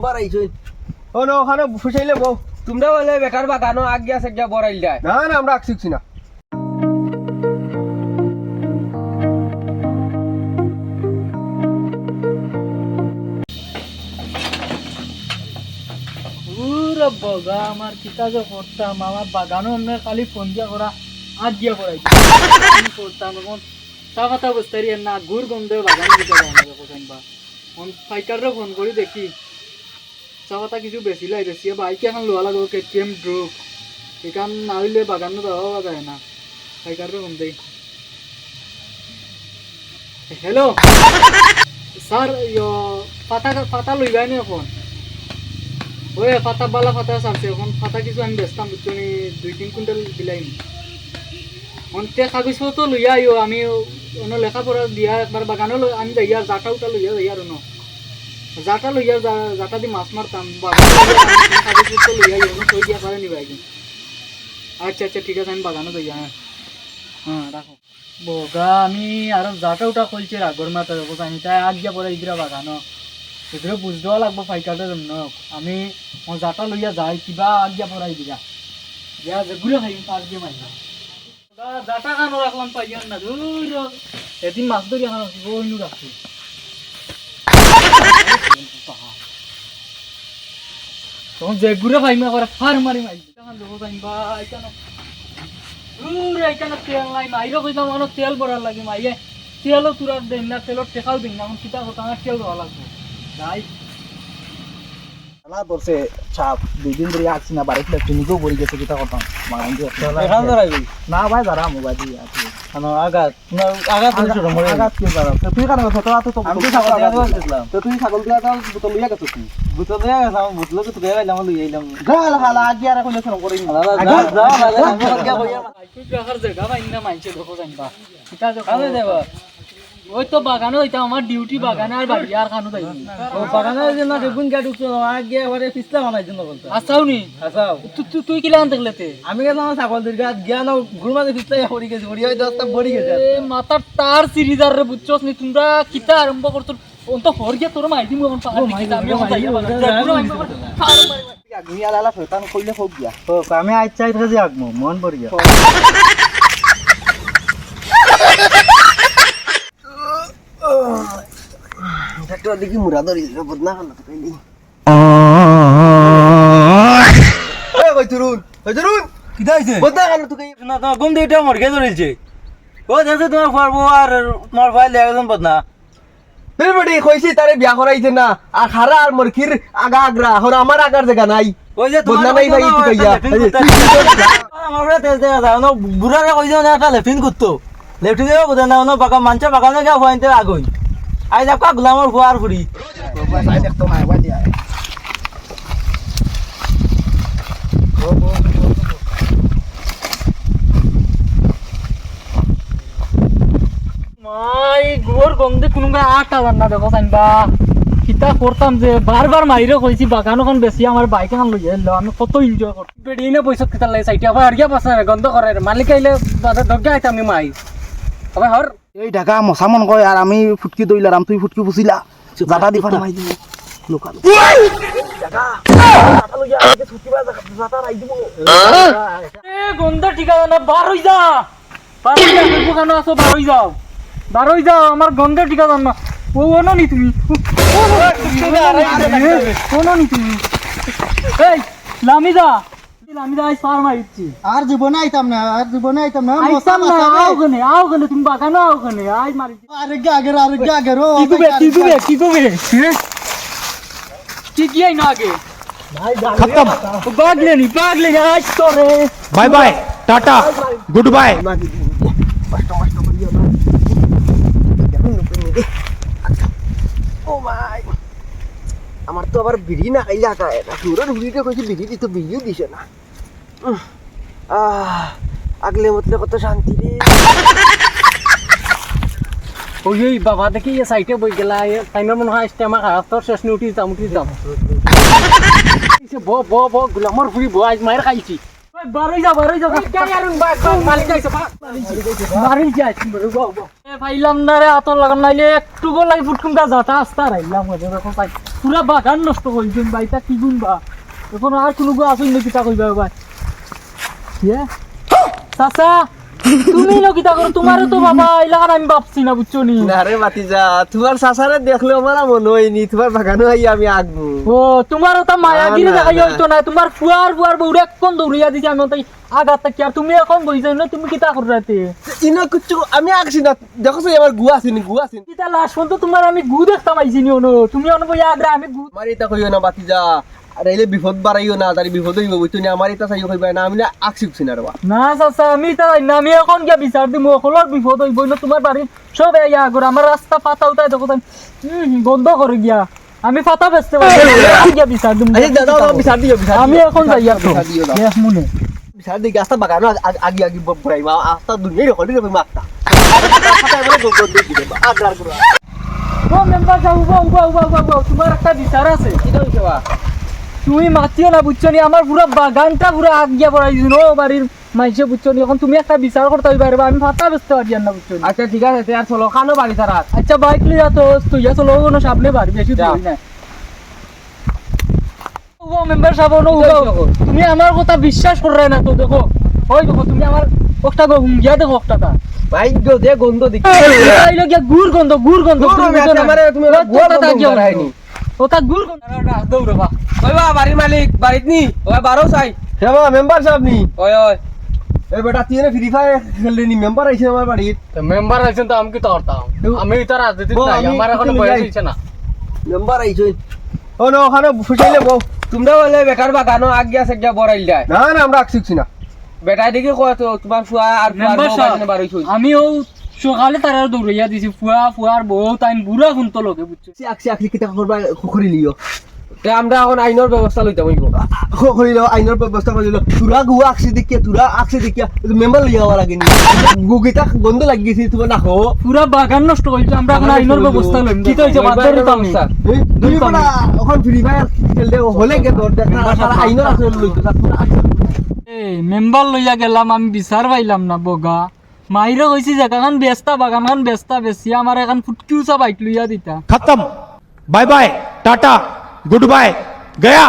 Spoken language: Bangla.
বাড়াইছই ও না ওখানে ফুসাইলে বউ তোমরা বলে বেটার বাগানো আগ গিয়া সেগা বড়াইল যায় না না আমরা শিখছি না পুরো বগা আমার কিতা যে করতাম আমার বাগানো এমনি খালি ফোন দিয়া করা আগ দিয়া করাই করতাম এখন চা পাতা বসতারি না গুড় গন্ধে বাগান দিতে বা ফাইকাররে ফোন করি দেখি চা পাতা কিছু বেশি লাই বেশি বাইকে এখন লোয়া লাগবো কেটিএম ড্রুপ এখান না হইলে বাগানো দেওয়া যায় না ফাইকাররে ফোন দেই হ্যালো স্যার পাতা পাতা লইবাই নি এখন ওই পাতা বালা পাতা আছে এখন পাতা কিছু আমি বেচতাম বুঝছো নি 2-3 কুইন্টাল দিলাই অন্তে কাগজপত্র লইয়া আইও আমি অন্য লেখাপড়া দিয়া একবার বাগানো আমি যাই আর জাটা উঠা লইয়া যাই আর জাটা লইয়া জাটা দি মাছ মারতাম কাগজপত্র লইয়া আইও থই দিয়া পারে নিবা একদিন আচ্ছা আচ্ছা ঠিক আছে আমি বাগানো যাই হ্যাঁ হ্যাঁ রাখো বগা আমি আর জাটা উঠা কইছে আগর মাথা যাবো আমি তাই আগ গিয়া পরে ইদিরা বাগানো এগুলো বুঝতেও লাগবো ফাইকারটার জন্য আমি জাটা লইয়া যাই কিবা আগিয়া পড়াই দিলা যা যেগুলো খাই তার দিয়ে মাইনা জাটা খানো রাখলাম পাইয়ান না দূর এদিন মাছ ধরি খানো বইনু রাখছি তখন যেগুলো খাইমা করে ফার মারি মাই তখন দেখো যাইবা আইতানো দূর আইতানো তেল নাই মাইরো কইতাম আমার তেল ভরার লাগে মাইয়ে তেলও তুরার দেন না তেলর টেকাও দিন না এখন কিতা কথা আমার তেল দেওয়া লাগবে যাই না বলছে ছাপ 2 দিন ধরে আসছি না বাড়িতে তুমিকেও বলি গেছে কিটা কথা মাইন দিয়ে এখান ধরাইবি না ভাই দাঁড়া মোবাইল দিয়ে আছে কেন আঘাত আঘাত ধরেছিল মরে আঘাত কি দাঁড়া তো তুই কেন কথা তো আমি তো ছাগল দিয়া দিলাম তো তুই ছাগল দিয়া দাও বোতল লইয়া গেছ তুই বুতল দিয়া গেছ আমি বুতল তো তুই গাইলাম লই আইলাম গাল হালা আগে আর কোন ফোন করি না যা আমি গিয়া কইয়া তুই রাখার জায়গা পাই না মাইছে দেখো জানবা কিটা যে কালে দেবা ওই তো বাগানে হইতা আমার ডিউটি বাগানে আর বাড়ি আর খানো যাই ও বাগানে যে না বেগুন গা ঢুকছো আগে এবারে পিছলা বানাই জন্য বলতা আসাও নি আসাও তুই কিলা আনতে গেলেতে আমি গেলাম ছাগল দির গা গিয়া না গুরমাতে পিছলা পড়ি গেছে পড়ি হই 10টা পড়ি গেছে মাথার তার সিরিজার রে বুঝছস নি তোমরা কিতা আরম্ভ করছো অন্ত হর গিয়া তোর মাই দিমু এখন পাহাড় দিকে আমি যাই আগুনি আলালা শয়তান কইলে হোক গিয়া ও আমি আজ চাই থেকে আগমু মন পড়ি গিয়া ডাক্তার দেখি মুরা ধরি বদনা খান তো কইলি ওই তুরুন কিতা হইছে বদনা খান তো কই না তো গম দেইটা মর গে ধরেছে ও দেখো তোমার পারবো আর তোমার ভাই লাগজন বদনা তুই বডি কইছি তারে বিয়া করাইছে না আর খারা আর মরকির আগা আগরা হর আমার আগার জায়গা নাই ওই যে বদনা নাই ভাই তুই কইয়া আমার তেজ দেখা যায় না বুড়ারে কইছো না একটা লেফটিন করতো লেফটিন দেও কোদা না না বাকা মানচা বাগানে গা হইতে আগই আই যা কা গুলামর ফুয়ার ফুরি ভাই দেখতো না ভাই দিয়া মাই গোর গন্ধে কোনবা আটা জানা দেখো সাইনবা কিতা করতাম যে বারবার মাইরে কইছি বাগানখন বেশি আমার বাইক এখন লই এলো আমি কত এনজয় করতাম বেডিনে পয়সা কিতা লাই সাইটি আবার আর গিয়া পাছা গন্ধ করে মালিক আইলে বাদে দগা আইতাম নি মাই আবে হর এই ঢাকা মশামন কয় আর আমি ফুটকি দইলাম তুই ফুটকি পুছিলা জাটা দি ফাটা মাই দিব লোকাল এ গন্ধ ঠিকানা না বার হই যা বুখানো আছো বার হই যাও আমার গন্ধ ঠিকানা না ও ওনো নি তুমি ওনো নি তুমি এই লামি যা আজ পার মারিছি আর জীবনে আইতাম না আইতাম না আও গনে তুমি বাগানো আও গনে আজ মারিছি আরে গাগর কি কবে কি আই না আগে खत्म पागले आज तो रे bye bye tata good bye ও ভাই আমার তো আবার বিড়ি না খাইলা খায় না সুরের বিড়িটা কইছি বিড়ি দিতে বিড়িও দিছে না আগলে মতলে কত শান্তি রে ওই বাবা দেখি এই সাইটে বই গেলা টাইমের মনে হয় স্টেমা খারাপ তোর শেষ নি উঠি যাম ব গুলামর ফুরি ব আজ মায়ের খাইছি বারোই যাও গাড়ি আরুন মালিক আইছে বাড়ি যাই পাইলাম না রে আতর লাগান নাইলে একটু গো লাগি ফুটকুমটা যাতা আস্তা রাইলাম ওরে দেখো ভাই পুরা বাগান নষ্ট কইছেন ভাই তা কি গুনবা এখন আর কোনো গো আসুন নাকি তা কইবা ভাই কে চাচা তুমি নকিতা করো তোমারও তো বাবা এলাকার আমি ভাবছি না বুঝছো নি না রে বাতিজা তোমার চাচারে দেখলে আমার মনে হয়নি তোমার বাগানো আই আমি আগবো ও তোমারও তা মায়া না, গিরি না, দেখাই না। হইতো না তোমার ফুয়ার বউরে এখন দৌড়িয়া দিছি আমি তাই আঘাত থাকি আর তুমি এখন বই যাই না তুমি কিতা করো রাতে ইনো কিচ্ছু আমি আগছি না দেখো আমার গুয়া আসেনি কিতা লাস্ট পর্যন্ত তোমার আমি গু দেখতাম আইছি নি ono তুমি ono বই আগ্রা আমি গু আমার এটা কইও না বাতিজা আর এলে বিপদ বাড়াইও না তার বিপদ হইব বুঝছো না আমার এটা চাইও কইবা না আমি না আগছি না রে বা না চাচা আমি তা না আমি এখন গিয়া বিচার দিমু অকলর বিপদ হইব না তোমার বাড়ি সব ইয়া করে আমার রাস্তা পাতা উঠাই দেখো তাই বন্ধ করে গিয়া আমি পাতা বেচতে পারি গিয়া বিচার দিমু আচ্ছা দাদা বিচার দিও আমি এখন যাই আর তো বিচার দিও দাও। দেখ মনে বিচার দিকে আস্তা বাগানো আগে আগে বড়াইবা আস্তা দুনিয়া রে কলি রে মাত্তা আগ্রার গুলো ও মেম্বার যাও উবা তোমার একটা বিচার আছে কি হইছে বা তুমি মাতিও না বুঝছো নি আমার পুরো বাগানটা পুরো আগ গিয়া পড়াই দিন ও বাড়ির মাইসে বুঝছো নি এখন তুমি একটা বিচার করতে হইবা আমি পাতা বেচতে পারি না বুঝছো নি আচ্ছা ঠিক আছে আর চলো খানো বাড়ি তারা আচ্ছা বাইক লিয়া তো তুই চলো কোনো সামনে বাড়ি বেশি যাও। দূর না ও মেম্বার সাহেব নো তুমি আমার কথা বিশ্বাস করে না তো দেখো ওই দেখো তুমি আমার একটা গো হুঙ্গিয়া দেখো একটা ভাগ্য যে গন্ধ দেখি আইলো গিয়া গুড় গন্ধ গুড় তুমি গন্ধ, বুঝো না। আমারে তুমি ওই গুড় কথা গন্ধ গিয়া বাড়ায়নি। ওটা গুড় গন্ধ দৌড়ে বা ওই বা বাড়ির মালিক বাড়িত নি ওই বারো চাই হেবা মেম্বার সাহেব নি ওই ওই এই বেটা তুই ফ্রি ফায়ার খেললি নি মেম্বার আইছে আমার বাড়ির মেম্বার আছেন তো আমি কি করতাম আমি তো রাজনীতি বউ, নাই আমি আমার এখন কিছু বয়স লইয়াই। হইছে না মেম্বার আইছে ও না ওখানে ফুটাইলে বউ তোমরা বলে বেটার বাগানো আগ গিয়া সেগিয়া বড়াইল যায় না না আমরা আগছি না বেটাই দেখি কয় তো তোমার ফুয়া আর ফুয়ার মেম্বার বউ সাহেব, বাইনে বাড়ি থইছে আমি ও সকালে তারা দৌড়াইয়া দিছি ফুয়ার বউ তাই বুড়া শুনতো লোকে বুঝছো আগছি আগছি কিতা করবা খুখরি লিও তে আমরা এখন আইনের ব্যবস্থা লইতে হইব খুখরি লিও আইনের ব্যবস্থা করে দিল তুরা গুয়া আগছি দেখিয়া তুরা আগছি দেখিয়া মেম্বার লইয়া হওয়া লাগে নি গুগিতা গন্ধ লাগিয়েছি তোমার না হো পুরা বাগান নষ্ট কইছো আমরা এখন আইনের ব্যবস্থা লইম কি তো হইছে বাজার তো আমি তুমি বড়া ওখান ফ্রি ফায়ার খেলতে হলে গে তোর দেখা সারা আইনের আছে লইতো এই মেম্বার লইয়া গেলাম আমি বিচার পাইলাম না বগা মাইরে কইছি জায়গাখান ব্যস্তা বাগানখান ব্যস্তা বেশি আমার এখন ফুটকিউসা বাইক লইয়া দিতা खत्म bye bye tata good bye गया